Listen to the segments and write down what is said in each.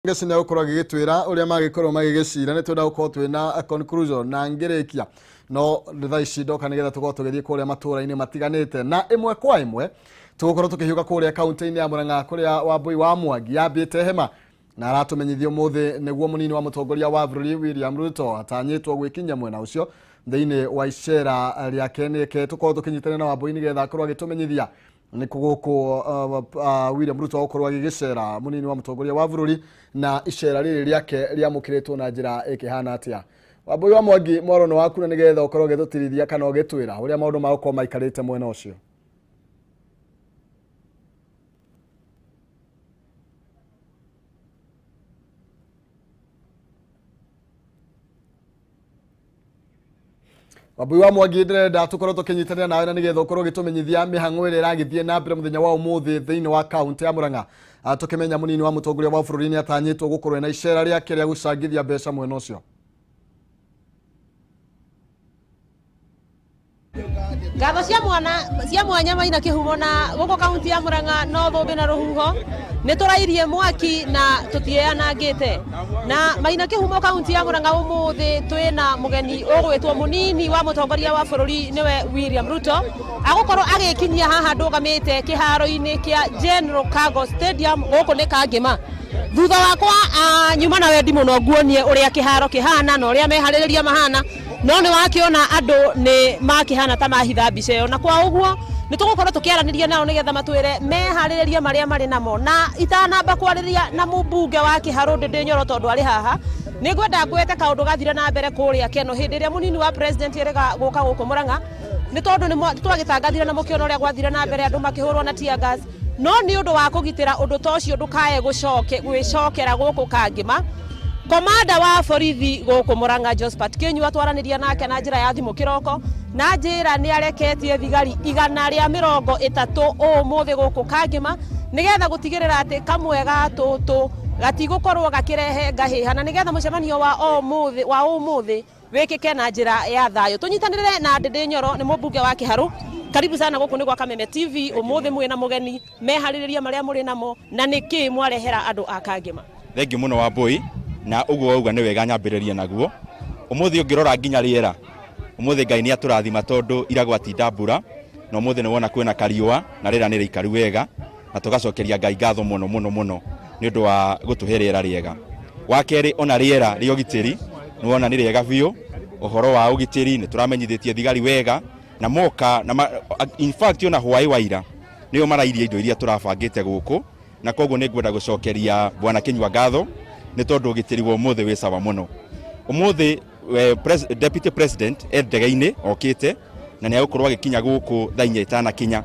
ngesi na ukora gigitwira uria magikorwo magigicira ni twenda gukorwo twina conclusion na ngerekia no thaa ici ndoka nigetha tukorwo tugithie kuria matura-ini matiganite na imwe kwa imwe tugukorwo tukihiuka kuria kaunti-ini ya Murang'a kuria Wambui wa Mwangi yambite hema na aratumenyithio muthi niguo munini wa mutongoria wa bururi William Ruto atanyitwo gwikinya mwena ucio thiini wa icera riake nike tukorwo tukinyitana na Wambui nigetha akorwo agitumenyithia ni kuguku William Ruto akorwo agigicera munini wa mutongoria wa bururi na icera riri riake riamukiritwo na njira ikihana atia. Wambui wa Mwangi mworono waku nigetha ukorwo gitutirithia kana ugitwira uria maundu magukorwo maikarite mwena ucio. Wambui wa Mwangi ndirenda tukorwo tukinyitana nawe na nigetha ukorwo gitumenyithia mihango ire iragithie na mbere muthenya wa umuthi thiini wa kaunti ya Murang'a tukimenya munini wa mutongoria wa bururi ni atanyitwo gukorwo na icera riake ria gucangithia mbeca mwena ucio. Ngatho cia mwanya Maina Kihumo na guko kaunti ya Murang'a no thumbi na ruhuho ni turairie mwaki na tutieanangite na Maina Kihumo kaunti ya Murang'a umuthi twina mugeni ugwitwo munini wa mutongoria wa bururi niwe William Ruto agukorwo agikinyia haha ndugamite kiharo-ini kia General Cargo Stadium guku ni Kangema. Thutha wakwa nyuma na wendi muno nguonie uria kiharo kihana na uria mehaririria mahana no ni wakiona andu ni makihana ta mahitha mbica iyo na kwa uguo ni tugukorwo tukiaraniria nao nigetha matwire mehaririria maria mari namo na itanamba kwariria na mubunge wa Kiharo Ndindi Nyoro tondu ari haha ni ngwenda ngwete kaundu gathire na mbere kuria Keno hindi iria munini wa president erega guka guku Murang'a ni tondu ni twagitangathire na mukiono uria gwathire na mbere andu makihurwo na tear gas no ni undu wa kugitira undu tocio ndukae gwicokera guku Kangema. Komanda wa borithi guku Murang'a Josephat Kenyu atwaraniria nake na njira ya thimu kiroko na njira ni areketie thigari 130 umuthi guku Kangema nigetha gutigirira ati kamwega tutu gatigukorwo gakirehe ngahiha na nigetha mucemanio wa umuthi wikike na njira ya thayo. Tunyitanire na Ndindi Nyoro ni mubunge wa Kiharo. Karibu sana guku ni gwa Kameme TV umuthi mwina mugeni mehaririria maria muri namo na niki mwarehera andu a Kangema. Thengi muno Wambui na uguo uga ni wega nyambiririe naguo umuthi ungirora nginya riera umuthi Ngai ni aturathima tondu iragwatinda mbura na umuthi ni wona kwina kariua na riera ni rikaru wega na tugacokeria Ngai ngatho muno ni undu wa gutuherera riega. Wa keri ona riera ri ugitiri ni wona ni riega biu uhoro wa ugitiri ni turamenyithitie thigari wega na moka na in fact ona hwai waira niyo marairie indo iria turabangite guku na koguo ni ngwenda gucokeria bwana Kinyua ngatho ni tondu ugitiri wa umuthi wi sawa muno. Umuthi deputy president ndege-ini okite na ni agukorwo agikinya guku thainya itana kinya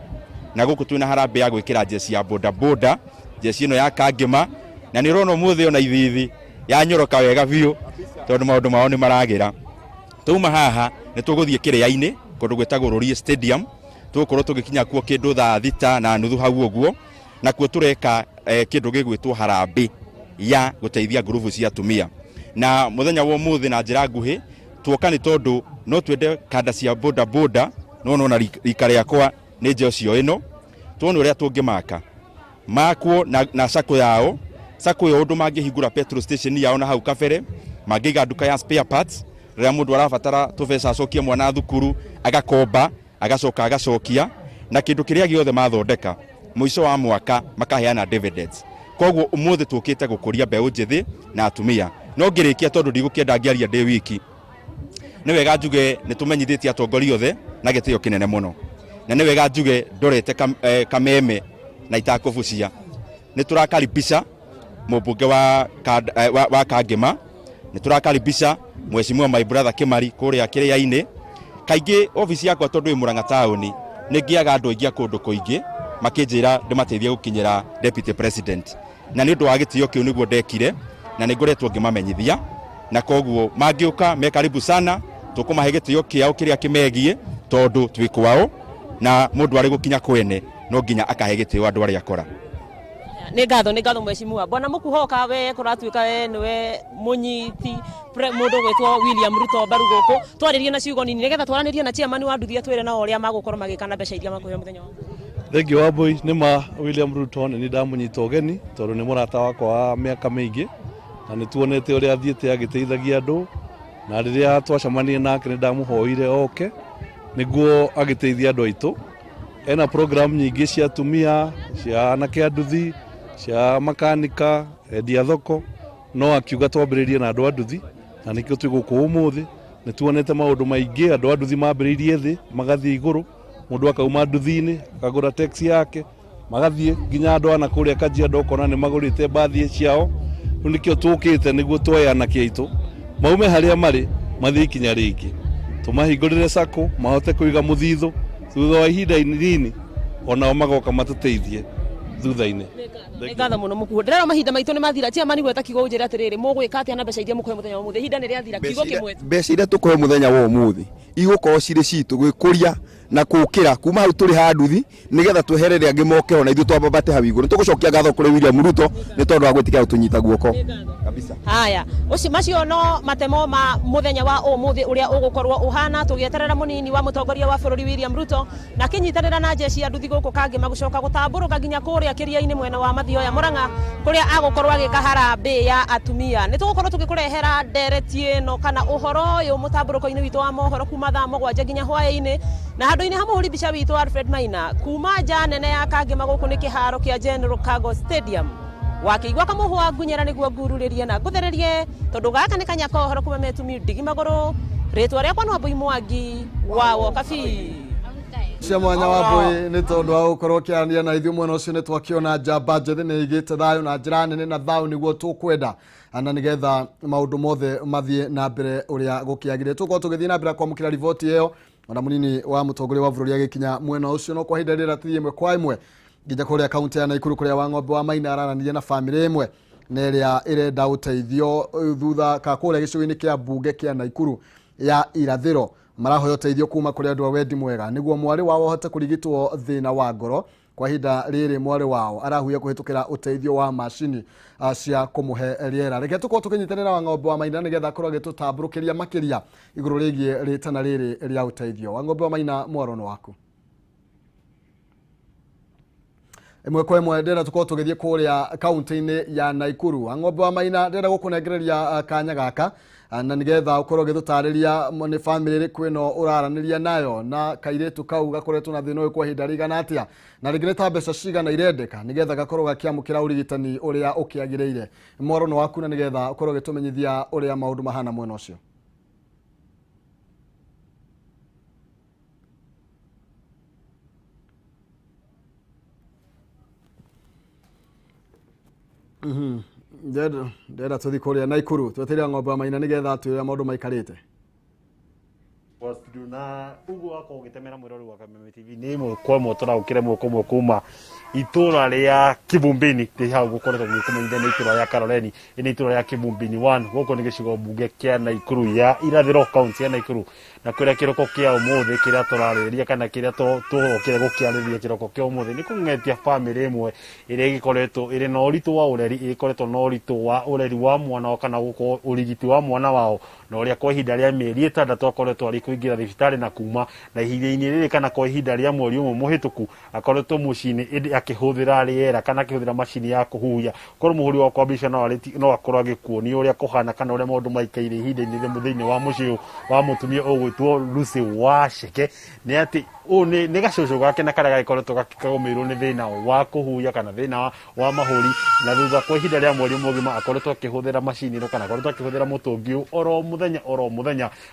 na guku twina harambe ya gwikira jesi ya boda boda jesi ino ya Kangema na ni rono umuthi ona ithithi ya nyoroka wega biu tondu maundu mao ni maragira. Tuma haha ni tuguthie kiria-ini kundu gwetagwo Rori Stadium tugukorwo tugikinya kuo kindu thaa 6:30 hau uguo na kuo tureka kindu gigwitwo harambe ya guteithia ngurubu cia atumia na muthenya wa umuthi na njira nguhi tuoka ni tondu no twende kanda cia boda boda no na rika riakwa ni nje cio ino tuone uria tungimaka makwo na sako yao sako yo undu mangihingura petrol station yao na hau kabere mangiga nduka ya spare parts ria mundu arabatara tubesa acokie mwana thukuru agakomba agacoka agacokia na kindu kiria giothe mathondeka muico wa mwaka makaheana dividends. Koguo umuthi tukite gukuria mbeu njithi na atumia no ngirikia tondu ndigukienda ngiaria ndi wiki ni wega njuge ni tumenyithitie atongoria othe na gitio kinene muno na ni wega njuge ndorete Kameme na itakubucia ni turakaribisha mubunge wa Kangema ni turakaribisha mheshimiwa my brother Kimari kuria kiria-ini kaingi ofisi yakwa tondu i Murang'a town ni ngiaga andu aingi kundu kuingi makinjira ndimateithia gukinyira deputy president na ni ndu wa gitio kiu niguo ndekire na ni ngoretwo ngimamenyithia na koguo mangiuka me karibu sana tukumahe gitio kiao kiria kimegie tondu twikwao na mundu ari gukinya kwene no nginya akahe gitio andu ari akora. Ni ngatho mheshimiwa bwana mukuhoka we kuratwika we niwe munyiti mundu gwitwo William Ruto mbaru guku twaririe na ciugo nini nigetha twaranirie na chairman wa nduthia twire na uria magukorwo magikana mbeca iria makuhe muthenya wa Wambui nima William Ruto ni ndamunyita ugeni tondu ni murata wakwa wa miaka mingi na nituonete uria athiete agiteithagia andu na riria twacamania nake ni ndamuhoire oke niguo agiteithia andu aitu. Ena program nyingi cia atumia, cia anake anduthi, cia makanika, endia thoko, no akiuga twambiririe na andu anduthi na nikio twi guku umuthi nituonete maundu maingi. Andu anduthi mambiririe thi magathie iguru, mundu akauma nduthi-ini akagura taxi yake magathie nginya andu ana kuria Kajiado ukona ni magurite bathi ciao. Nikio tukite niguo twoya anake aitu maume haria mari mathie ikinya ringi tumahingurire sako mahote kuiga muthithu thutha wa ihinda inini ona magoka matuteithie thutha-ini. Ngatha muno mukuo ndirero mahinda maitu ni mathira tia mani gweta kigo njira atiriri mugwika atia na mbeca iria mukoe muthenya wa muthi ihinda ni riathira kigo kimwe mbeca iria tukoe muthenya wa muthi igũkorwo cirĩ ciitũ gwĩkũria na kũũkĩra kuma hau tũrĩ ha nduthi nĩgetha tweherere angĩ moke ona ithuĩ twambate hau igũrũ. Nĩtũgũcokia ngatho kũrĩ William Ruto nĩ tondũ wa gwĩtĩkĩra gũtũnyita guoko kabisa. Haya uci macio no matemo ma muthenya wa umuthi uria ugukorwo uhana tugieterera munini wa mutongoria wa bũrũri William Ruto na kinyitanira na jeshi ya nduthi gũkũ kangi magucoka gũtamburuka nginya kũrĩa kĩria-inĩ mwena wa Mathioya Murang'a kuria agũkorwo agĩka harambĩ ya atumia. Nĩtũgũkorwo tũgĩkũrehera ndereti ĩno kana ũhoro ũyũ mũtamburuko-inĩ witũ wa mohoro kuma thaa 7 nginya hwaĩ-inĩ na handũ-inĩ ha mũhũri mbica witũ Alfred Maina kuma nja nene ya kangi magũkũ nĩ kĩharo kĩa General Cargo Stadium. Wakĩigua kamũhwa ngunyera nĩguo ngururĩrie na ngũthererie tondũ gaka nĩ kanyaka ũhoro kuma metumi ndigi magũrũ. Rĩtwa rĩakwa no Mbui Mwangi wa Wokabi. cia mwanya wa Mbui nĩ tondũ wa gũkorwo kĩaranĩria na ithuĩ mwena ũcio nĩ twakiona njamba njĩthĩ nĩ igĩte thayũ na njĩra nene na thayũ nĩguo tũkwenda na nĩgetha maũndũ mothe mathiĩ na mbere ũrĩa gũkĩagĩrĩire. Tũkorwo tũgĩthiĩ na mbere kwamũkĩra riboti ĩyo ona mũnini wa mũtongoria wa bũrũri agĩkinya mwena ũcio no kwa ihinda rĩrĩ tũthiĩ ĩmwe kwa ĩmwe nginya kũrĩa kaunti ya Naikuru kũrĩa Wang'ombe wa Maina arananirie na bamĩrĩ ĩmwe na ĩrĩa ĩrenda ũteithio thutha ka kũrĩa gĩcigo-inĩ kĩa mbunge kĩa Naikuru ya irathĩro marahoya ũteithio kuma kũrĩ andũ a wendi mwega nĩguo mwarĩ wao ahote kũrigitwo thĩna wa ngoro. Kwa ihinda rĩrĩ mwarĩ wao arahuya kũhĩtũkĩra ũteithio wa macini cia kũmũhe rĩera. Reke tũkorwo tũkĩnyitanĩra na Wang'ombe wa Maina nĩgetha akorwo agĩtũtambũrũkĩria makĩria igũrũ rĩgiĩ rĩtana rĩrĩ rĩa ũteithio. Wang'ombe wa Maina mwaro nĩ waku. Ĩmwe kwa ĩmwe ndĩrenda tũkorwo tũgĩthiĩ kũrĩa kaunti-inĩ ya Naikuru. Wang'ombe wa Maina ndĩrenda gũkũnengereria kanya gaka na nĩgetha ũkorwo ũgĩtũtarĩria nĩ bamĩrĩ ĩrĩkũ ĩno ũraranĩria nayo na kairĩtu kau gakoretwo na thĩna ũyũ kwa ihinda rĩigana atĩa na rĩngĩ nĩ ta mbeca cigana irendeka nĩgetha gakorwo gakĩamũkĩra ũrigitani ũrĩa ũkĩagĩrĩire. Mwaro nĩ waku na nĩgetha ũkorwo ũgĩtũmenyithia ũrĩa maũndũ mahana mwena ũcio. Ndĩrenda tũthiĩ kũrĩa Naikuru twetereire Wang'ombe wa Maina nĩgetha twĩre maũndũ maikarĩte. Na uguo wako ugitemera mwirori wa Kameme TV ni imwe kwa imwe tũraũkĩre moko mwe kuma itũra rĩa Kibumbini ti hau gũkoretwo gĩkũmenyithia nĩ itũra rĩa Karoleni nĩ itũra rĩa Kibumbini 1 gũkũ nĩ gĩcigo mbunge kĩa Naikuru ya irathĩro kaunti ya Naikuru na kũrĩa kĩroko kĩa ũmũthĩ kĩrĩa tũrarĩrĩria kana kĩrĩa tũgũkĩra gũkĩarĩrĩria kĩroko kĩa ũmũthĩ nĩ kũng'etia bamĩrĩ ĩmwe ĩrĩa ĩgĩkoretwo ĩrĩ na ũritũ wa ũreri ĩgĩkoretwo na ũritũ wa ũreri wa mwana kana gũkorwo ũrigiti wa mwana wao na ũrĩa kwa ihinda rĩa mĩeri 6 akoretwo arĩ kũingĩra thibitarĩ na kuma na ihinda-inĩ rĩrĩ kana kwa ihinda rĩa mweri ũmwe mũhĩtũku akoretwo mũciĩ-inĩ akĩhũthĩra rĩera kana akĩhũthĩra macini ya kũhuhia. Korwo mũhũri wa kwambica no akorwo agĩkuonia ũrĩa kũhana kana ũrĩa maũndũ maikaire ihinda-inĩ rĩmwe thĩinĩ wa mũciĩ wa mũtumia ũgwĩtwo Lucy Waceke nĩ atĩ nĩ gacũcũ gake na karĩa gagĩkoretwo gakĩgũmĩirwo nĩ thĩna wa kũhuhia kana thĩna wa mahũri na thutha kwa ihinda rĩa mweri mũgima akoretwo akĩhũthĩra macini ĩno kana akoretwo akĩhũthĩra mũtũngi oro mũthenya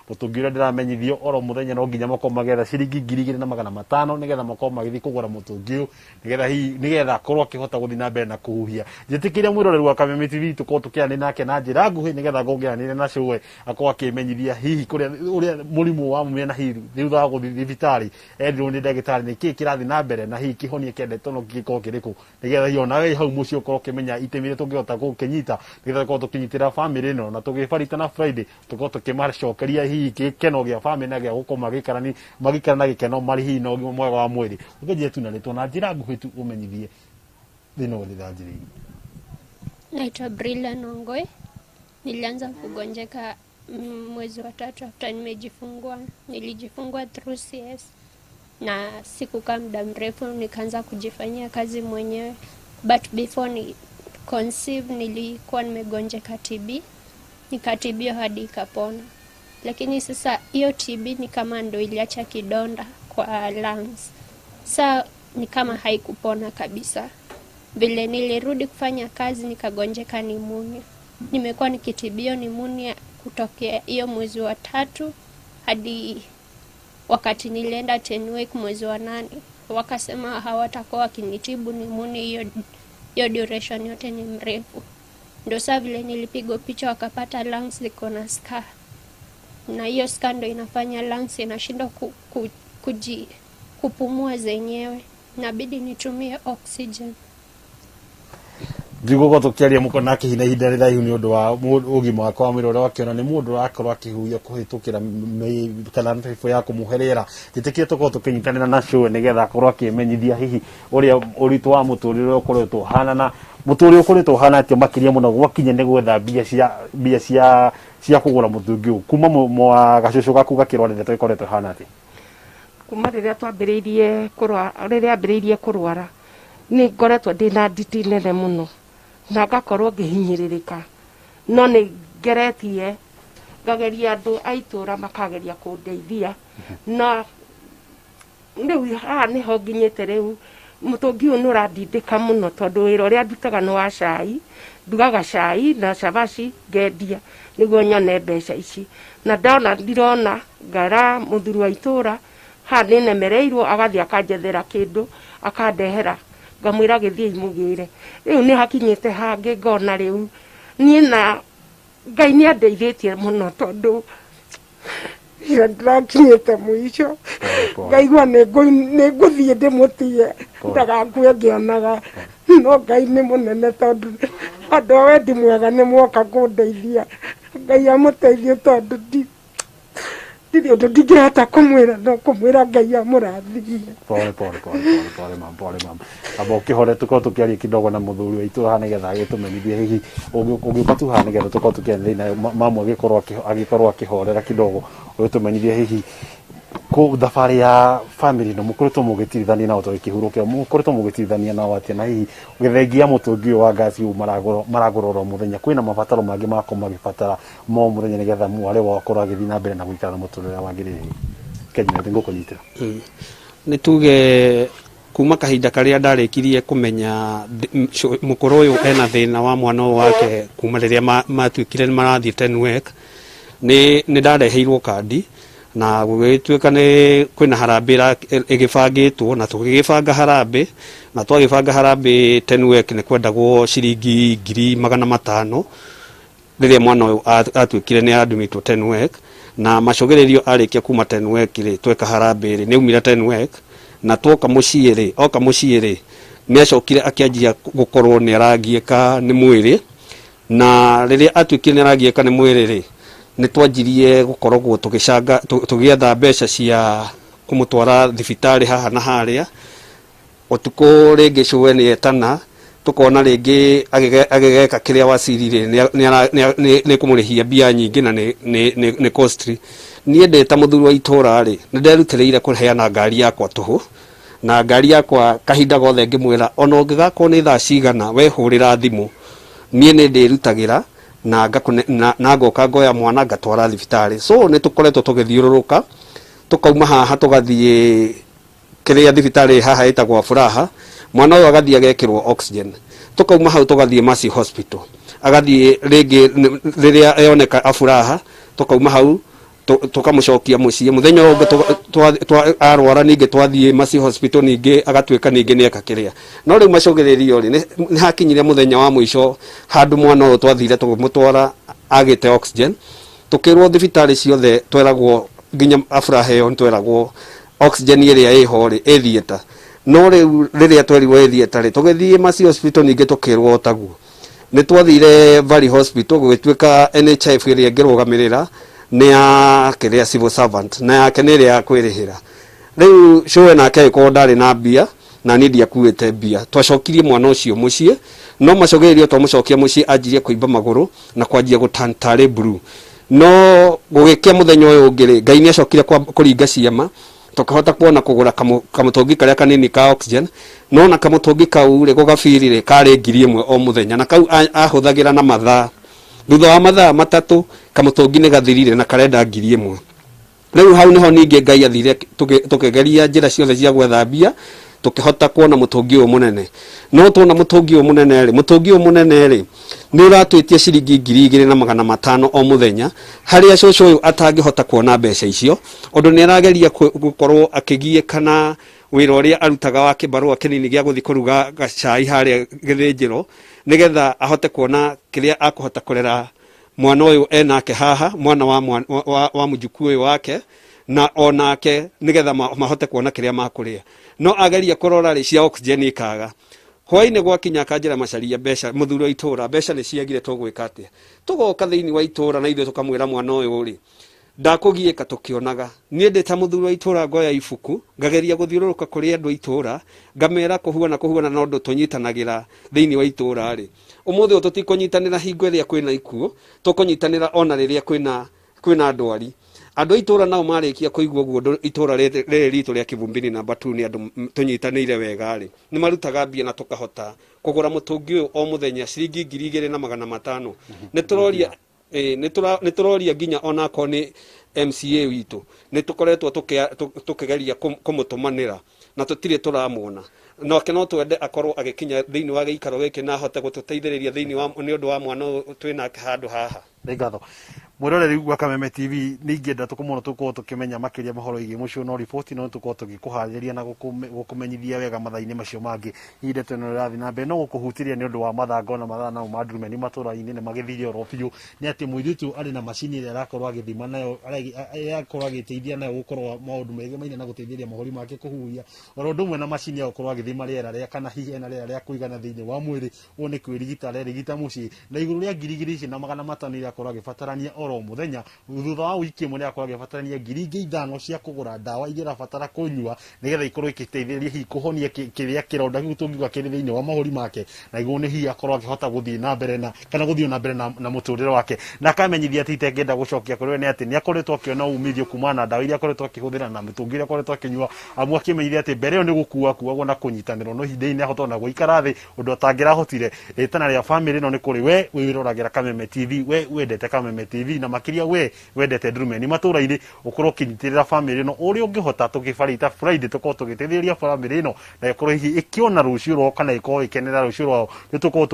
mũtũngi ũrĩa ndĩramenyithio oro mũthenya no nginya makorwo magetha ciringi 2,500 nĩgetha makorwo magĩthiĩ kũgũra mũtũngi ũyũ nĩgetha akorwo akĩhota gũthiĩ na mbere na kũhuhia. Njĩtĩkĩria mwĩroreri wa Kameme TV tũkorwo tũkĩaranĩria nake na njĩra nguhĩ nĩgetha ngũngĩanĩre na cũwe akorwo akĩmenyithia hihi ũrĩa mũrimũ wa mũmena hihi thutha wa gũthiĩ thibitarĩ endirwo nĩ ndagĩtarĩ nĩ kĩĩ kĩrathiĩ na mbere na hihi kĩhonia kĩendetwo no gĩkorwo kĩrĩkũ nĩgetha hihi ona we hau mũciĩ ũkorwo ũkĩmenya itemi rĩrĩa tũngĩhota gũkĩnyita nĩgetha tũkorwo tũkĩnyitĩra bamĩrĩ ĩno na tũgĩbarĩta na Friday tũkorwo tũkĩmacokeria hihi gĩkeno gĩa bamĩrĩ na gĩa gũkorwo magĩikara na gĩkeno marĩ hihi na ũgima mwega wa mwĩrĩ. Ũkĩnjĩra tu na rĩtwa na njĩra nguhĩ tu ũmenyithie thĩna ũrĩa thanjĩrĩirie. Naitwa Brilla Nongoi. Nilianza kugonjeka mwezi wa 3 after nimejifungua. Nilijifungua through CS na sikukaa muda mrefu nikaanza kujifanyia kazi mwenyewe, but before conceive nilikuwa nimegonjeka TB, nikatibiwa hadi ikapona. Lakini sasa hiyo TB ni kama ndo iliacha kidonda kwa lungs. Sasa ni kama haikupona kabisa. Vile nilirudi kufanya kazi nikagonjeka pneumonia. Nimekuwa nikitibiwa pneumonia kutokea hiyo mwezi wa 3 hadi wakati nilienda 10 week mwezi wa 8. Wakasema hawatakuwa wakinitibu pneumonia hiyo duration yote ni mrefu. Ndio sasa vile nilipigwa picha wakapata lungs ziko na scar. Na hiyo scar ndio inafanya lungs inashindwa kupumua zenyewe. Inabidi nitumie oxygen. Ndigo tukiaria muko nake hina hinda riraihu ni undu wa ugima wakwa wa mwiri uria wakiona ni mundu urakorwo akihuia kuhitukira kana ndefu ya kumuherera titikie tuko tukinyitanira na show nigetha akorwo akimenyithia hihi uria uritu wa muturire ukoretwo hana na muturire ukoretwo hana atio makiria muno gwakinya ni gwetha bia cia kugura muthungi kuma mwa gacucu gaku gakirorete twikoretwo hana ati kuma riria ambiriirie kurwara ni ngoretwo ndina nditi nene muno na ngakorwo ngihinyiririka no ni ngeretie ngageria andu aitura makageria kundeithia na riu haha niho nginyite riu mutungi uyu nurandindika muno tondu wira uria ndutaga ni wa cai ndugaga cai na cabaci ngendia niguo nyone mbeca ici na ndona ndirona ngara muthuri wa itura ha ni nemereirwo agathia akanjethera kindu akandehera ngamwira githie imugire riu ni hakinyite hangi ngona riu nie na Ngai ni andeithitie muno tondu ndakinyite mwisho ngaigua ni nguthie ndimutie ndagakue ngionaga no Ngai ni munene tondu andu a wendi mwega ni mwoka kundeithia Ngai amuteithie tondu ndio ndingihota kumwira no kumwira Ngai amurathimie pole mam abo kihore tuko tukiaria kidogo na muthuri waitu hana getha agitumenyithie hihi ugiuka tu hana getha tuko tukiaria na mamu agikorwo akihorera kidogo utumenyithie hihi ko thabari ya family no mukoretwo mugitithania nao to ikihurukia mukoretwo mugitithania nao atia na hihi githengia mutungi wa gasi maragororo muthenya kwina mabataro mangi mako magibatara mo muthenya nigetha mware wakora githi na mbere na guikara muturire wagiriri Kenya ndingo kunyitira ni tuge kuma kahinda karia ndarikirie kumenya mukoro uyu ena thina wa mwana wake kuma riria matuikire marathie 10 week ni ndareheirwo kandi na gwituika ni kwina harambira igibangitwo na tugigibanga harambe na twagibanga harambe 10 week ni kwendagwo ciringi 500,000 riria mwana uyu atuikire ni adumitwo 10 week na macogererio arikia kuma 10 week ri tweka harambe ri ni umira 10 week na twoka muciiri oka muciiri ni acokire akianjia gukorwo ni aragieka ni mwiri na riria atuikire ni aragieka ni mwiri ri ni twanjirie gukorogwo tugicanga tugietha mbeca cia kumutwara thibitari haha na haria utuko ringi cuwe ni etana tukona ringi agegeka kiria wacirire ni kumurihia bia nyingi na ni costly nie ndeta muthuri wa itura ri nderutireire kuheana ngari yakwa tuhu na ngari yakwa kahinda gothe ngimwira ona ngigakwo ni thaa cigana we hurira thimu nie ni ndirutagira na ngoka ngoya mwana ngatwara thibitari so ni tukoretwo tugithiururuka tukauma haha tugathie kiria thibitari haha itagwa Furaha mwana uyu agathie agekirwo oxygen tukauma hau tugathie Mercy Hospital agathie ringi riria yoneka Afuraha tukauma hau tukamucokia muciĩ muthenya ũngĩ arwara ningi twathie Mercy Hospital ningi agatuika ningi ni eka kiria no riu macogererio ri ni hakinyire muthenya wa mwisho handu mwana ũyũ twathire tugimutwara agite oxygen tukirwo thibitari ciothe tweragwo nginya Afuraha yo tweragwo oxygen iria iho ri ethieta no riu riria twerirwo ethieta ri tugithie Mercy Hospital ningi tukirwo taguo ni twathire Valley Hospital gugituika NHIF iria ngirugamirira ni ya kiria civil servant na yake ni ya kwirihira riu showe nake ko ndari na bia na ni ndia kuite bia twacokirie mwana ucio mucie no macogererio twamucokia mucie ajirie kuimba maguru na kwanjia gutantare blue no gugikia muthenya uyu ngiri Ngai ni acokire kuringa ciama tukahota kuona kugura kamutongi karia kanini ka oxygen no na kamutongi kau ri gugabirire kari 1,000 o muthenya na kau ahuthagira na mathaa thutha wa mathaa matatu kamutongi ni gathirire na karenda 1,000 riu hau niho ninge Ngai athire tukigeria njira ciothe cia gwethambia tukihota kuona mutongi uyu munene no tuona mutongi uyu munene ri ni uratwitie ciringi 2,500 o muthenya haria cucu uyu atangihota kuona mbeca icio undu ni arageria gukorwo akigiekana wira uria arutaga wa kibarua kinini gia guthi kuruga gacai haria githinjiro nigetha ahote kuona kiria akuhota kurera mwana uyu enake haha mwana wa mujuku uyu wake na onake nigetha mahote kuona kiria makuria no ageria kurora ri cia oxygen ikaga hwaine gwakinya kanjira macaria mbeca muthuro itura mbeca ni ciagire tugwika atia tugoka thiini wa itura na ithuĩ tukamwira mwana uyu ri ndakugieka tukionaga nie ndeta muthuro itura ngoya ibuku ngageria guthiururuka kuri andu itura ngamera kuhuana no ndu tunyitanagira thiini wa itura ri umuthi tutikunyitanira hingo iria kwina ikuo tukunyitanira ona riria kwina ndwari andu itura nao marikia kuigua guo itura riri ritu ria Kivumbini namba 2 ni andu tunyitanire wega ri ni marutaga mbia na tukahota kugura mutungi uyu o muthenya ciringi 2,500 ni turoria nginya ona ko ni MCA witu ni tukoretwo tukigeria kumutumanira na tutire turamwona no keno twende akorwo agikinya thiini wa giikaro giki na ahote gututeithiriria thiini wa ni undu wa mwana twina handu haha ngatho mwiroreri wa Kameme TV ningenda tukumuno tuko tukimenya makiria mahoro igi mucio no report no tuko tugikuhariria na gukumenyithia wega mathaini macio mangi inde teno rathi na mbe no gukuhutiria ni undu wa mathango na mathana ma ndurumeni matũra-inĩ ni magithire oro biũ ni ati muiritu ari na macini ĩrĩa arakorwo agithima nayo arakorwo agiteithia nayo gukorwo maundu mega maina na guteithĩria mahori make kuhuria oro ndumwe na macini ya gukorwo agithima rĩera rĩa kana hihi na rĩera rĩa kuigana thiini wa mwĩrĩ one kwĩrigita rĩrigita muciĩ na igũrũ rĩa ngiri ici na 500 irakorwo agibatarania oro muthenya thutha wa wiki ĩmwe akorwo agibatarania 5,000 cia kugura ndawa iria arabatara kunyua nigetha ikorwo igiteithĩrĩria hihi kuhonia kiria kironda giu tungiuga kiri thiini wa mahori make na igũrũ ni hihi akorwo agihota guthii na mbere na kana guthii na mbere na muturire wake na akamenyithia ati itengenda gucokia kuri we ni ati ni akoretwo akiona umithio kuma na ndawa iria akoretwo akihuthira na mitungi iria akoretwo akinyua amu akimenyithia ati mbere yo ni gukuagwo na kunyitanĩrwo no hinda-inĩ ahota na guikara thi undu atangirahotire itana ria family no ni kuri we wiroragira Kameme TV we wendete Kameme TV na makiria we wendete ndurumeni matũra-inĩ ukorwo kinyitirira family no uri ungihota tugibarita Friday tukorwo tugiteithĩrĩria family no na ikorwo hihi ikiona rucio rwao kana ikorwo ikenera rucio rwao ni tukorwo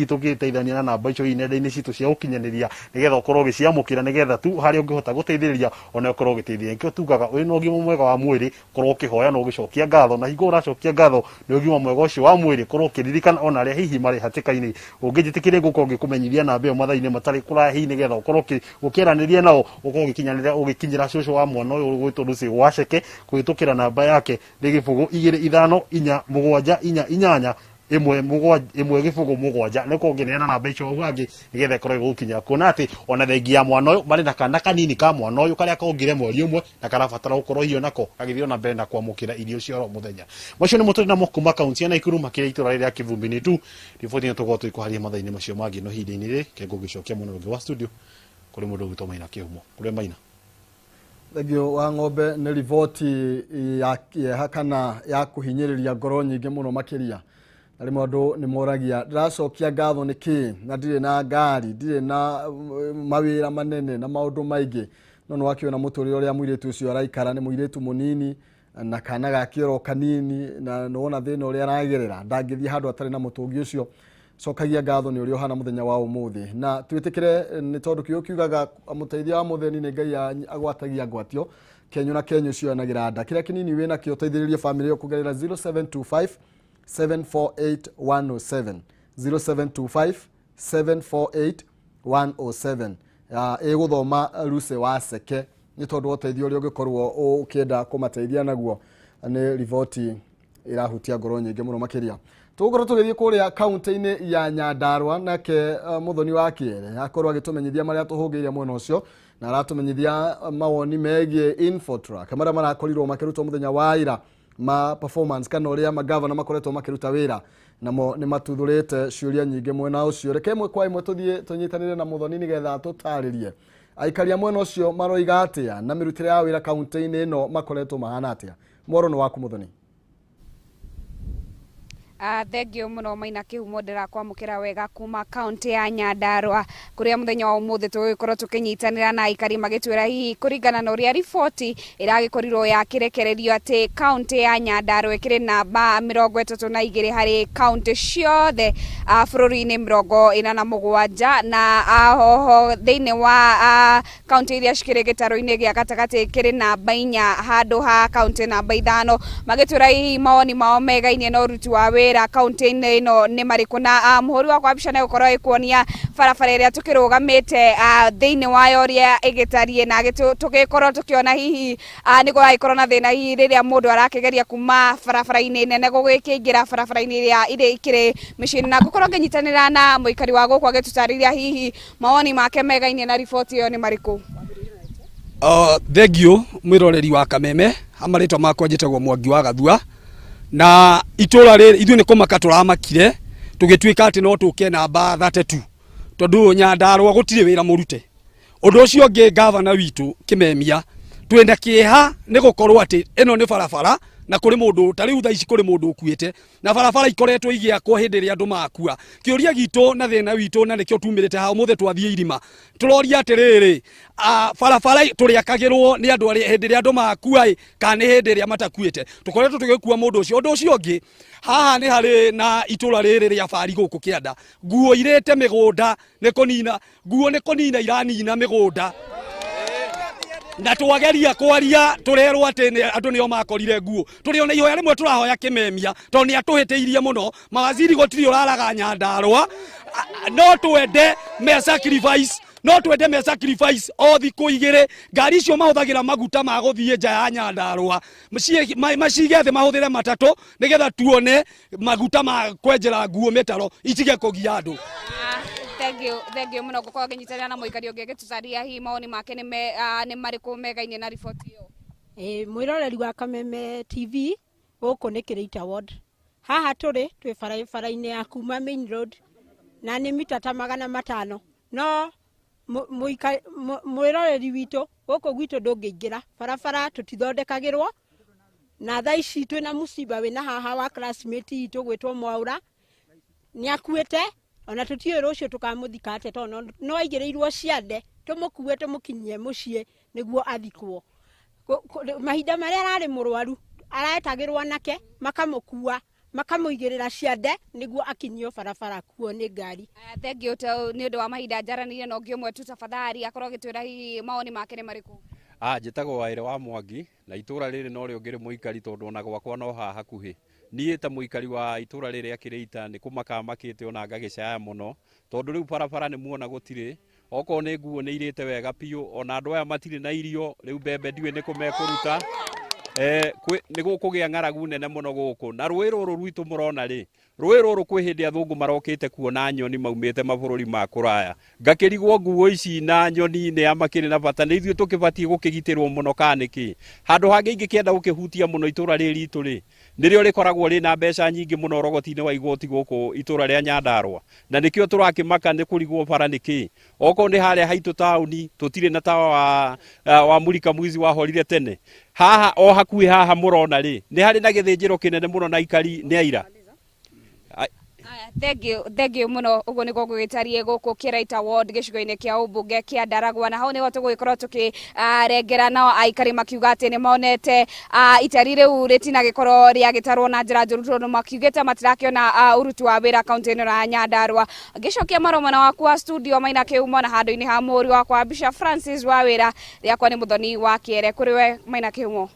tugiteithania na namba icio inenda-inĩ citu cia ukinyaniria nigetha ukorwo giciamukira nigetha tu haria ungihota guteithĩrĩria ona ukorwo giteithĩrĩria nikio tugaga wina ũgima mwega wa mwĩrĩ korwo ukihoya no ugicokia ngatho na hingo uracokia ngatho ni ũgima mwega ũcio wa mwĩrĩ korwo ukiririkana ona aria hihi mari hatĩka-inĩ ũngĩjĩtĩkĩria gukorwo ngikumenyithia namba ĩyo mathaa-inĩ matari kũrahi nigetha ukorwo ukiaraniria nao ukorwo ugikinyanira ugikinyira cucu wa mwana uyu gwitwo Lucy Waceke kuhitukira namba yake ni gibugu 2547 imwe gibugu 7 niko ngineana namba icio ugangi nigetha ikorwo gukinya kuona ati ona thengi ya mwana uyu mari na kana kanini ka mwana uyu karia kongire mweri umwe na karabatara gukorwo hiyo nako agithio na mbere na kwamukira irio cio ro muthenya macio ni muturi na mukuma kaunti ya Naikuru makiria itura rĩrĩa Kivumbini tu riboti tukorwo tuikuharia mathaa-inĩ macio mangi no hinda-inĩ rĩ kengo gicokia muno rungi wa studio kuri mundu gwitwo Maina Kihumo kuri Maina thegio wa ng'ombe ni riboti ya kana ya kuhinyiriria ngoro nyingi muno makiria na rimwe andu ni moragia ndiracokia ngatho niki na ndire na ngari ndire na mawira manene na maundu maingi no wakiona muturire uria muiritu ucio araikara ni muiritu munini na kana gakioro kanini na nona thina uria aragerera ndangithia handu atari na mutungi ucio cokagia ngatho ni urio hana muthenya wa umuthi na twitikire ni tondu kiugaga muteithia wa mutheni ni Ngai agwatagia ngwatio kenyu na kenyu cio anagira nda kiria kinini wina kio teithiririe family yo kugerera 0725 748 107 0725 748 107 guthoma Lucy Waceke ni tondu uteithio uria ungikorwo ukienda kumateithia naguo ni riboti irahutia ngoro nyingi muno makiria tugukorwo tugithie kuria kaunti-inĩ ya Nyandarua nake muthoni wa kiere akorwo agitumenyithia maria tuhungiire mwena ucio na aratumenyithia mawoni megie Infotrack maria marakorirwo makirutwo muthenya wa ira ma performance kana uria magavana makoretwo makiruta wira namo ni matuthurite ciuria nyingi mwena ucio reke imwe kwa imwe tuthie tunyitanire na muthoni nigetha tutaririe Aikaria mwena ucio maroiga atia na mirutire ya wira kaunti-ini ino makoretwo mahana atia. Moro no waku Muthoni. Thengio muno Maina Kihumo ndirakwamukira wega kuma kaunti ya Nyandarua kuria muthenya wa umuthi tugikorwo tukinyitanira na aikari magitwira hihi kuringana na uria riboti iragikoriro ya kirekererio ati kaunti ya Nyandarua ikiri namba 32 hari kaunti ciothe bururi-ini 47 na hoho thiini wa kaunti iria cikiri gitaro-ini gia gatagati ikiri namba 4 handu ha kaunti namba 5 magitwira hihi mawoni mao megainie na uruti wa wira kaunti-ini ino ni mariku na muhuri wa kwabica na gukorwo ikuonia barabara iria tukirugamite thiini wayo ria igitarie na tugikorwo tukiona hihi ni guragikorwo na thina hihi riria mundu arakigeria kuma barabara-ini nene gugikingira barabara-ini iria ikiri micini na gukorwo nginyitanira na muikari wa guku agitutariria hihi mawoni make megainie na riboti iyo ni mariku. Thengio mwiroreri wa Kameme amaritwa makwa njitagwo Mwangi wa Gathua na itura riri ithu ni kumaka turamakire tugituika ati no tuke namba 32 tondu Nyandarua gutire wira murute undu ucio ngi governor witu Kimemia twenda kieha ni gukorwo ati ino ni barabara na kuri mundu tari tha ici kuri mundu ukuite na barabara ikoretwo igiakwo hindi ria andu makua kiuria gitu na thina witu na nikio tumirite ha umuthe twathie irima turoria atiriri barabara turiakagirwo ni andu hindi ria andu makua kana hindi ria matakuite tukoretwo tugikua mundu ucio undu ucio ngi haha ni hari na itura riri ria bari guku kianda nguo irete migunda ni kunina nguo ni kunina iranina migunda na twageria kwaria turerwo ati andu nio makorire nguo turiona ihoya rimwe turahoya Kimemia to ni atuhiteirie muno mawaziri gotiri uraraga Nyandarua no twende me sacrifice o thiku igire ngari cio mahuthagira maguta ma guthie nja ya Nyandarua macige the mahuthire matatu nigetha tuone maguta ma kwenjera nguo mitaro itige kugia andu. Thengio muno gukorwo nginyitanira na muikari ungi agitucaria hihi mawoni make ni mariku megainie na riboti iyo. Mwiroreri wa Kameme TV guku ni Kirita Ward haha twi barabara-ini ya kuma Main Road na ni mita ta 500 no mwiroreri witu guku gwitu ndungiingira barabara tutithondekagirwo na tha ici twina musiba wina haha wa classmate itu gwitwo Mwaura ni akuite ona tutiyo rucio tukamuthika ate to no aigireirwo ciande tumukuwe tumukinyie mucie niguo athikwo mahinda maria arari murwaru aretagirwo nake makamukua makamuigirira ciande niguo akinyio barabara kuo ni ngari. Thengio ni undu wa mahinda njaranire no ngi umwe tu tafadhali akorwo gitwira hihi mawoni make ni mariku. Njitagwo Waire wa Mwangi na itura riri no rio ngiri muikari tondu ona gwakwa no haha hakuhi nie ta muikari wa itura riri akirita ni kumaka makite ona ngagicaya muno tondu riu barabara ni muona gutire oko ni nguo ni irite wega piu ona andu aya matire na irio riu mbembe ndiwe ni kumekuruta ni gukugia ng'aragu nene muno guku na rũĩ rũrũ rwitũ murona ri rũĩ rũrũ kwĩ hĩndĩ athũngũ marokĩte kuona nyoni maumĩte mabũrũri ma kũraya ngakĩrigwo nguo ici na nyoni nĩ amakĩrĩ na bata nĩ ithuĩ tũkĩbatiĩ gũkĩgitĩrwo mũno kana nĩkĩ handũ hangĩ ingĩkĩenda gũkĩhutia mũno itũra rĩrĩ ritũ rĩ nĩrĩo rĩkoragwo rĩ na mbeca nyingĩ mũno rogoti-inĩ wa igoti gũkũ itũra rĩa Nyandarua na nĩkĩo tũrakĩmaka nĩ kũrigwo bara nĩkĩ okorwo nĩ harĩa haitũ taũni tũtirĩ na tawa wa Mulika Mwizi wahorire tene haha o hakuhĩ haha mũrona rĩ nĩ harĩ na gĩthĩnjĩro kĩnene mũno na ikari nĩ aira. Thengio muno uguo niguo gwitarie guku Kirita Ward gicigo-ini kia ubunge kia Ndaragwa na hau niho tugugikorwo tukirengera nao aikari makiuga ati ni monete itari riu ritina gikorwo riagitarwo na njira njuru tondu makiugite matirakiona uruti wa wira kaunti-ini ya Nyandarua. Gicokia maromana waku wa studio Maina Kihumo na handu-ini ha muri wakwa Bishop Francis wa wira riakwa ni Muthoni wa Kiere kuriwe Maina Kihumo.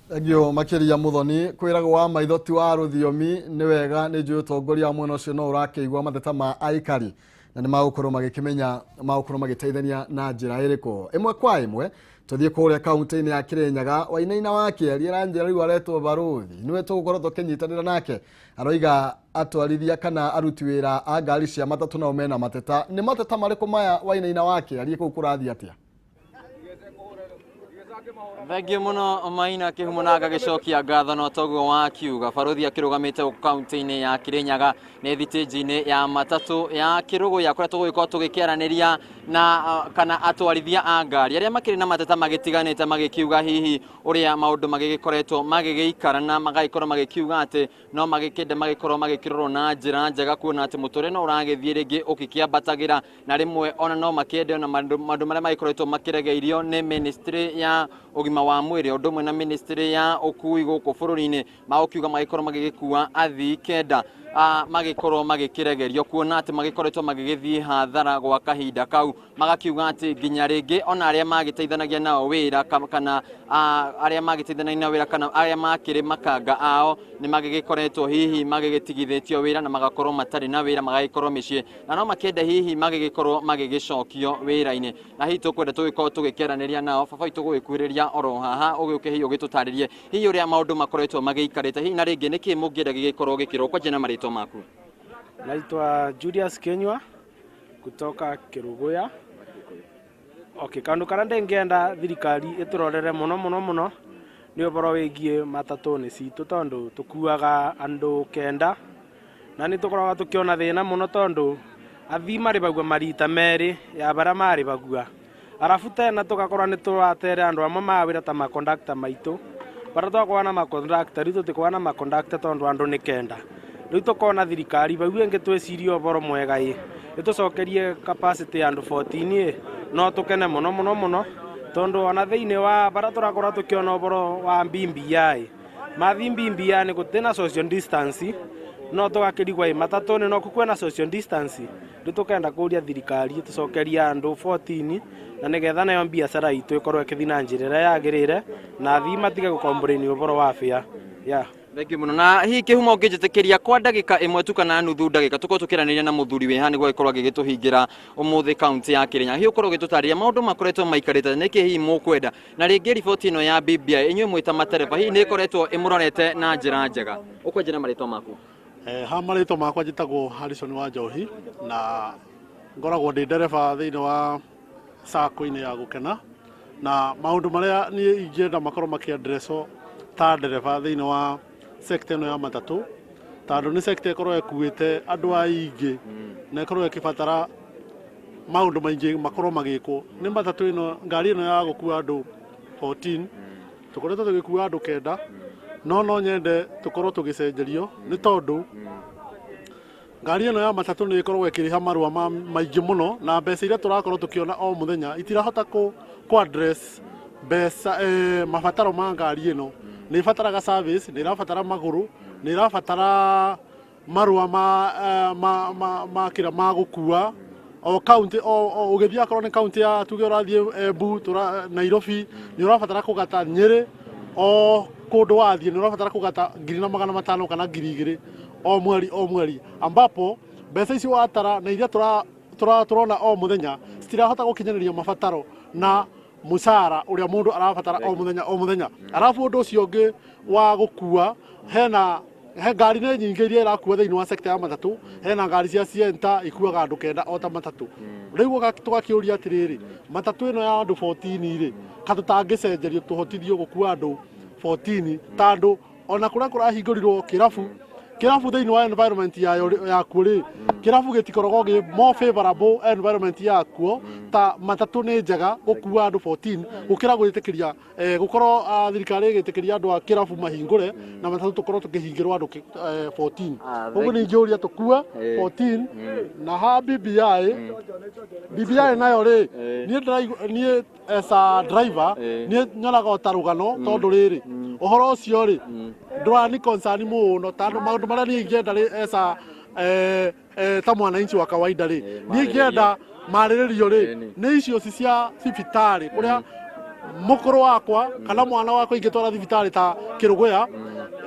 Thengio makiria Muthoni kwiragwo wa maithoti wa ruthiomi ni wega ni njui utongoria mwena ucio no urakigwa matheta ma aikari na ni magukorwo magikimenya magukorwo magiteithania na njira iriku imwe kwa imwe tuthie kuria kaunti-ini ya Kirinyaga Wainaina wa Kieri ranjira riu aretwo baruthi niwe tugukorwo tukinyitanira nake aroiga atwarithia kana aruti wira a ngari cia matatu nao mena mateta ni mateta mariku maya Wainaina wa Kieri kukurathi atia Thengiũ mũno Maina Kihumo na agagĩcokia ngatho no toguo wakiuga barothi akĩrũgamĩte kaunti-inĩ ya Kirinyaga nĩ thitĩnji-inĩ ya matatũ ya Kĩrũgũya kũrĩa tũgũgĩkorwo tũgĩkĩaranĩria na kana atwarithia a ngari arĩa makĩrĩ na mateta magĩtiganĩte magĩkiuga hihi ũrĩa maũndũ magĩgĩkoretwo magĩgĩikara na magagĩkorwo magĩkiuga atĩ no magĩkĩende magĩkorwo magĩkĩrorwo na njĩra njega kuona atĩ mũtũrĩre no ũragĩthiĩ rĩngĩ ũkĩkĩambatagĩra na rĩmwe ona no makĩende ona maũndũ marĩa magĩkoretwo makĩregeirio nĩ ministry ya ũgima wa mwĩrĩ ũndũ ũmwe na ministry ya ũkui gũkũ bũrũri-inĩ magũkiuga magĩkorwo magĩgĩkua athii kenda magĩkorwo magĩkĩregerio kuona atĩ magĩkoretwo magĩgĩthiĩ hathara gwa kahinda kau magakiuga atĩ nginya rĩngĩ ona arĩa magĩteithanagia nao wĩra kana arĩa magĩteithanagia nao wĩra kana arĩa makĩrĩ makanga ao nĩ magĩgĩkoretwo hihi magĩgĩtigithĩtio wĩra na magakorwo matarĩ na wĩra magagĩkorwo mĩciĩ na no makĩende hihi magĩgĩkorwo magĩgĩcokio wĩra-inĩ na hihi tũkwenda tũgĩkorwo tũgĩkĩaranĩria nao baba witũ gũgĩkuhĩrĩria oro haha ũgĩũke hihi ũgĩtũtarĩrie hihi ũrĩa maũndũ makoretwo magĩikarĩte hihi na rĩngĩ nĩkĩ mũngĩenda gĩgĩkorwo gĩkĩrwo kwa jina marĩtwa maku. Naitwa Julius Kenywa kutoka Kĩrũgũya. Kandu karia ndingĩenda thirikari ĩtũrorere mũno nĩ ũhoro wĩgiĩ matatũ-inĩ citũ tondũ tũkuaga andũ kenda na nĩ tũkoragwo tũkĩona thĩna mũno tondũ athii marĩhagua marita merĩ ya bara marĩhagua arabu tena tũgakorwo nĩ tũratere andũ amwe mawĩra ta makondakta maitũ bara twakorwo na makondakta rĩu tũtikoragwo na makondakta tondũ andũ nĩ kenda rĩu tũkona thirikari bau ĩngĩ twĩcirie ũhoro mwega ĩtũcokerie capacity ya andũ 14 no tũkene mũno tondũ ona thĩinĩ wa bara tũrakorwo tũkĩona ũhoro wa BBI mathi BBI nĩ gũtĩna social distance no tũgakĩrigwo matatũ-inĩ no kwĩna social distance rĩu tũkenda kũria thirikari ĩtũcokerie andũ 14 na nĩgetha nayo biacara itũ ĩkorwo ĩkĩthiĩ na njĩra ĩrĩa yagĩrĩire na athii matige gũkomborĩni ũhoro wa fare. Thengiũ mũno na hihi Kĩhumo ũngĩnjĩtĩkĩria kwa ndagĩka ĩmwe tu kana nuthu ndagĩka tũkorwo tũkĩaranĩria na mũthuri wĩ haha nĩguo agĩkorwo agĩgĩtũhingĩra ũmũthĩ kaunti ya Kirinyaga hihi ũkorwo ũgĩtũtarĩria maũndũ makoretwo maikarĩte nĩkĩ hihi mũkwenda na rĩngĩ riboti ĩno ya BBI inyuĩ mwĩ ta matereba hihi nĩ ĩkoretwo ĩmũrorete na njĩra njega ũkwenjera marĩtwa maku. Ha marĩtwa makwa njĩtagwo Harrison wa Njohi na ngoragwo ndĩ ndereba thĩinĩ wa sacco-inĩ ya gũkena na maũndũ marĩa niĩ ingĩenda makorwo makĩandrecwo ta ndereba thĩinĩ wa sector ĩno ya matatũ tondũ nĩ sector ĩkorwo ĩkuĩte andũ aingĩ na ĩkorwo ĩkĩbatara maũndũ maingĩ makorwo magĩkwo nĩ matatũ ĩno ngari ĩno ya gũkua andũ 14 tũkoretwo tũgĩkua andũ kenda no nyende tũkorwo tũgĩcenjerio nĩ tondũ ngari ĩno ya matatũ nĩ ĩkorwo ĩkĩrĩha marũa maingĩ mũno na mbeca iria tũrakorwo tũkĩona o mũthenya itirahota ku address mbeca mabataro ma ngari ĩno nĩ ibataraga service nĩ irabatara magũrũ nĩ irabatara marũa ma gũkua o county o ũgĩthiĩ akorwo nĩ county ya tuge ũrathiĩ Embu Nairobi nĩ ũrabatara kũgata Nyĩrĩ o kũndũ wathiĩ nĩ ũrabatara kũgata 2,500 kana 2,000 o mweri ambapo mbeca icio watara na iria tũrona o mũthenya citirahota gũkinyanĩria mabataro na mũcara ũrĩa mũndũ arabatara o mũthenya arabu ũndũ ũcio ũngĩ wa gũkua he ngari nĩ nyingĩ iria irakua thĩinĩ wa sector ya matatũ hena ngari cia cienta ikuaga andũ kenda o ta matatũ rĩu tũgakĩũria atĩrĩrĩ matatũ ĩno ya andũ 14 rĩ ka tũtangĩcenjerio tũhotithio gũkua andũ 14 tondũ ona kũrĩa kũrahingũrirwo kĩrabu thĩinĩ wa environment yakuo rĩ kĩrabu gĩtikoragwo gĩ more favorable environment yakuo ta matatũ nĩ njega gũkua andũ 14 gũkĩra gwĩtĩkĩria gũkorwo thirikari ĩgĩtĩkĩria andũ a kĩrabu mahingũre na matatũ tũkorwo tũkĩhingĩrwo andũ 14 ũguo nĩ ingĩũria tũkue 14 na ha BBI nayo rĩ niĩ as a driver niĩ nyonaga ta rũgano tondũ rĩrĩ ũhoro ũcio rĩ ndũrani concern mũno tondũ maũndũ marĩa niĩ ingĩenda rĩ esa ta mwananchi wa kawaida rĩ niĩ ingĩenda marĩrĩrio rĩ nĩ icio cia thibitarĩ kũrĩa mũkũrũ wakwa kana mwana wakwa ingĩtwara thibitarĩ ta Kĩrũgũya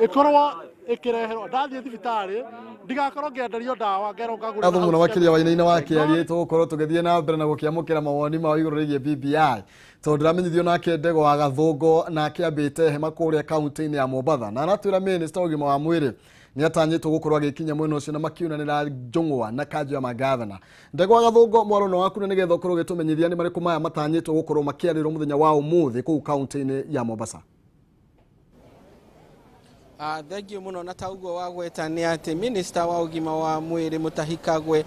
ĩkorwo ĩkĩreherwo ndathiĩ thibitarĩ ndigakorwo ngĩenderio ndawa ngero ngagũra athu mũno makĩria waina-inĩ wa kĩarie tũgũkorwo tũgĩthiĩ na mbere na gũkĩamũkĩra mawoni mao igũrũ rĩgiĩ BBI tondũ ndĩramenyithio nake Ndegwa wa Gathũngũ na akĩambĩte hema kũrĩa kaunti-inĩ ya Mombatha na aratwĩra minister ũgima wa mwĩrĩ ni atanyitwo gukorwo agikinya mwena ucio na makiunanira njungwa na kanjo ya magavana ndegwa gathungo mwarono waku ne nigetha ukorwo gitumenyithia ni mariku maya matanyitwo gukorwo makiarirwo muthenya wa umuthi ku county-ini ya Mombasa. Thengio muno na taugo wagweta ni ati minister wa ugima wa mwiri Mutahi Kagwe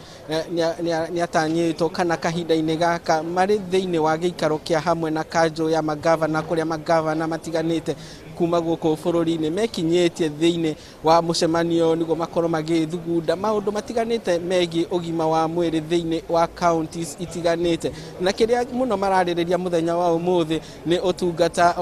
ni atanyitwo kana kahinda-ini gaka mari thiini wa giikaro kia hamwe na kanjo ya magavana kuria magavana matiganite kuma guko bururi-ini mekinyetie thiini wa mucemanio nigo makorwo magithugunda maundu matiganite megi ugima wa mwiri thiini wa counties itiganite na kiria muno maraririria muthenya wa umuthi ni utungata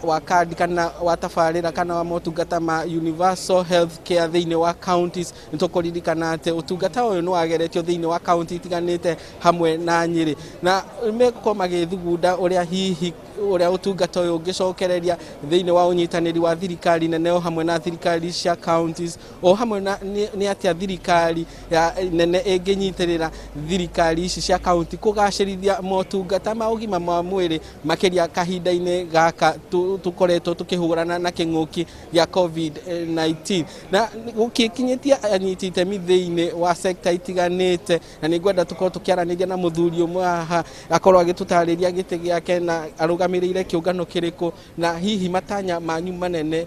wa card kana wa tafarira kana wa motungata ma universal health care thiini wa counties nitukuririkana ati utungata uyu ni wageretio thiini wa county itiganite hamwe na Nyeri na meko magithugunda uria hihi uria utungata uyu ungicokereria thiini wa unyitaniri wa thirikari nene hamwe na thirikari cia counties o hamwe na ni atia thirikari ya nene inginyitirira thirikari ici cia county kugacirithia motungata ma ugima wa mwiri makiria kahinda-ini gaka tukoretwo tukihurana na king'uki ya COVID-19 na gukikinyitia anyiti itemi thiini wa sector itiganite na ningwenda tukorwo tukiaraniria na muthuri umwe haha akorwo agitutariria giti giake na arugamirire kiungano kiriku na hihi matanya manyu manene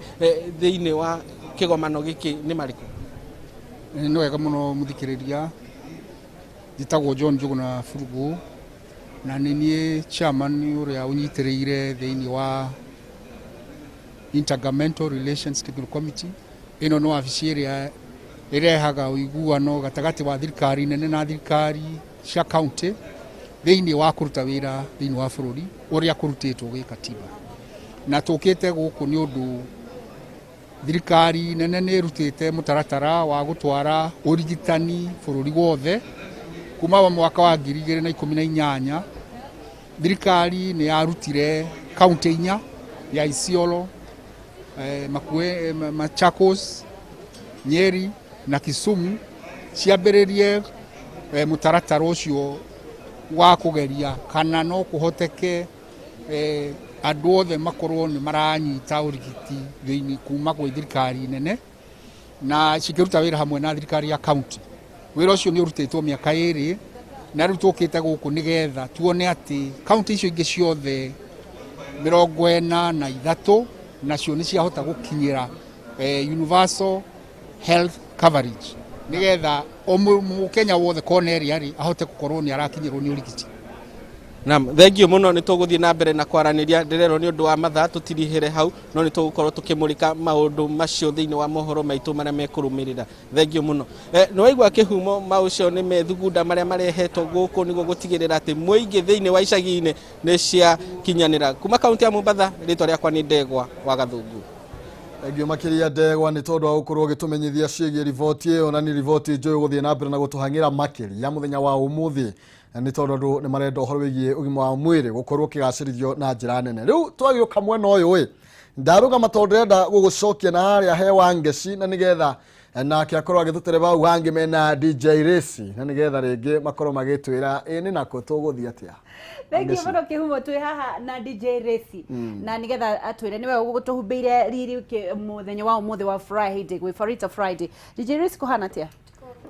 thiini wa kigomano giki ni mariku. No wega muno muthikiriria njitagwo John Njuguna Furugu na ni chairman uria unyitiriire thiini wa Intergovernmental Relations Technical Committee. Ino no wabici iria irehaga uiguano gatagati wa thirikari nene na thirikari cia county thiini wa kuruta wira thiini wa bururi uria kurutitwo gi katiba na tukite guku ni undu thirikari nene ni rutite mutaratara wa gutwara urigitani bururi wothe kuma wa mwaka wa 2018 thirikari ni yarutire county inya ya Isiolo, Machakos, Nyeri na Kisumu ciambiririe mutaratara ucio wa kugeria kana no kuhoteke andu othe makorwo ni maranyita urigiti thiini kuma gwi thirikari nene na cikiruta wira hamwe na thirikari ya county. Wira ucio ni urutitwo miaka 2 na riu tukite guku nigetha tuone ati county icio ingi ciothe 43 nacio ni ciahota gukinyira universal health coverage nigetha o Kenya wothe kona area ri ahote gukorwo ni arakinyirwo ni urigiti. Naam, thengio muno ni tuguthie na mbere na kwaraniria ndirero ni undu wa mathaa tutirihire hau no ni tugukorwo tukimurika maundu macio thiini wa mohoro maitu maria mekurumirira. Thengio muno. No waigua Kihumo maucio ni methugunda maria marehetwo guku nigo gutigirira ati muingi thiini wa icagi-ini ni cia kinyanira. Kuma kaunti ya Mombasa ritwa riakwa ni Ndegwa wa Gathungu. Thengio makiria Ndegwa ni tondu wa gukorwo gitumenyithia ciĩgiĩ riboti ĩyo na ni riboti njũĩ guthie na mbere na gutuhangira makiria muthenya wa umuthi ni tondu ni marenda uhoro wigie ugima wa mwiri gukorwo kigacirithio na njira nene. Riu twagiuka mwena uyu ndaruga matondu renda gugucokia na haria hewa ngeci na nigetha na kiakorwo agitutere bau hangi mena DJ Racy na nigetha ringi makorwo magitwira ni nako tuguthia atia. Thengio muno Kihumo twi haha na DJ Racy na nigetha atwire niwe ugutuhumbeire riri muthenya wa umuthi wa Friday gwi Farita Friday. DJ Racy kuhana atia?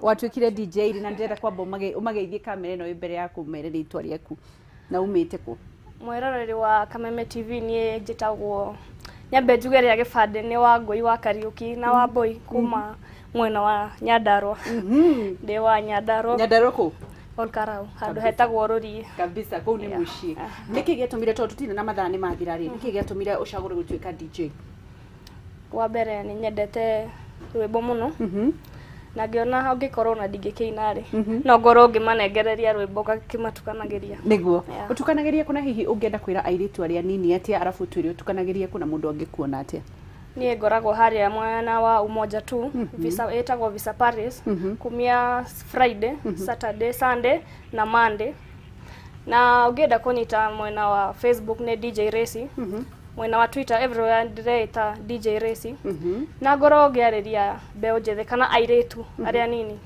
Watwikire DJ na ndenda kwamba umageithie kamera ino imbere yaku mere ritwa riaku na umite ku mwiroreri wa Kameme TV ni njitagwo nyambe njugeria gibande ni wa Ngui wa Kariuki na wa Boy kuma mwena wa Nyandarua ndi wa Nyandarua ku Olkarau handu hetagwo Ruri kabisa ku ni mushi niki getumire to tutine na mathani mathira ri niki getumire ucagure gutwika DJ wa mbere ni nyendete rwimbo muno na ngiona ungikorwo na ndingĩkĩina ri no ngorwo ngimanengereria rwimbo ngakĩmatukanagiria niguo utukanagiria kuna hihi ungienda kwira airitu aria nini atia arafu twiri utukanagiria kuna mundu angikuona atia niĩ ngoragwo haria mwena wa Umoja tu visa etagwo Visa Paris kumia Friday Saturday Sunday na Monday na ungienda kunyita mwena wa Facebook ni DJ Racy mwena wa Twitter everywhere ndireta DJ Racy na ngoro ngiariria mbeo njethe kana airetu aria nini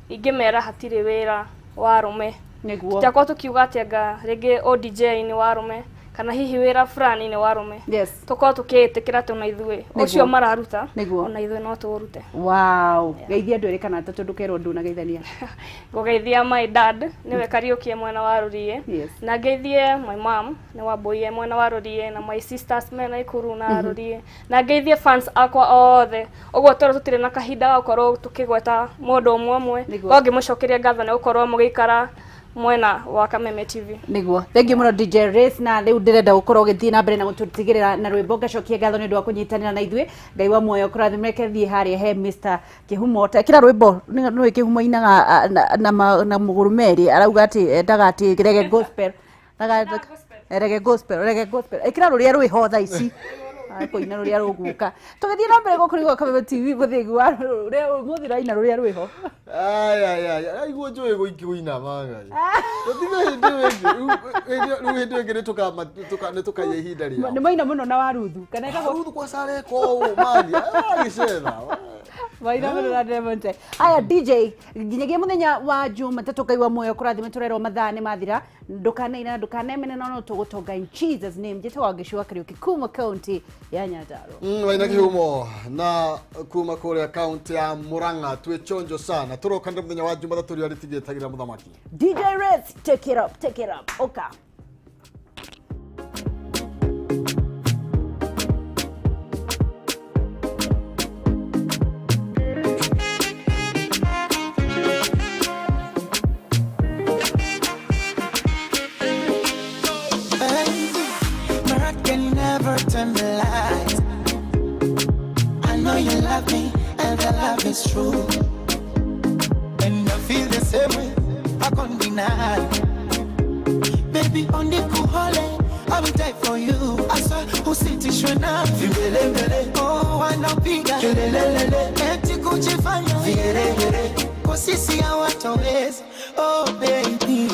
ingimera hatire wira wa rume niguo takwa tukiuga ati anga rigi o DJ ni wa rume kana hihi wira fulani ni warume yes tuko tukiitikira tuna ithue ucio mararuta ona ithue no turute wow geithia andu eri kana atatu ndukerwo ndu na geithania ngogeithia my dad niwe Kariuki mwena wa Rurie na geithie my mom ni Wambui mwena wa Rurie na my sisters mena Ikuru na Rurie na geithie fans akwa othe ogwo toro tutire na kahinda ga korwo tukigweta mundu umwe ongi mucokeria ngatho ne ukorwo mugikara mwena wa Kameme TV niguo thank you muno DJ Race na riu ndirenda gukorwo githii na mbere na gututigirira na rwimbo gacokia ngatho ni ndu wa kunyitanira na ithue Ngai wa muoyo kurathimeke thii haria he Mr Kihumo tekira rwimbo no Kihumo inaga na mugurumeri arauga ati endaga ati rege gospel rege gospel ikira ruria rwiho tha ici koina ruria ruguka tugithii na mbere gukurigwa Kameme TV buthigwa ruria muthira-ina ruria rwiho ay aiguo njoe guikiuina magai tutige hindi ngire tukaya ihinda ria ni Maina muno na waruthu kana waruthu kwa sare ko mani agicetha Maina muno na Demonte aya DJ nginyagia muthenya wa Jumatatu Ngai wa muoyo kurathime turero mathaa ni mathira ndukaneina ndukanemene no tugutonga in Jesus name jete wa Gicua Kariuki kuma county ya Nyandarua Maina Kihumo na kuma kule county ya Murang'a twechonjo sana turoka muthenya wa Jumatatu ria ritigetagira muthamaki DJ Race take it up okay It's true, and I feel the same way. I can't deny, baby. On the cool holiday, I will die for you. I saw who sit in now. Oh, I know bigger. Eti kujifanya vile, kusisi ya watu wezi. Oh, baby,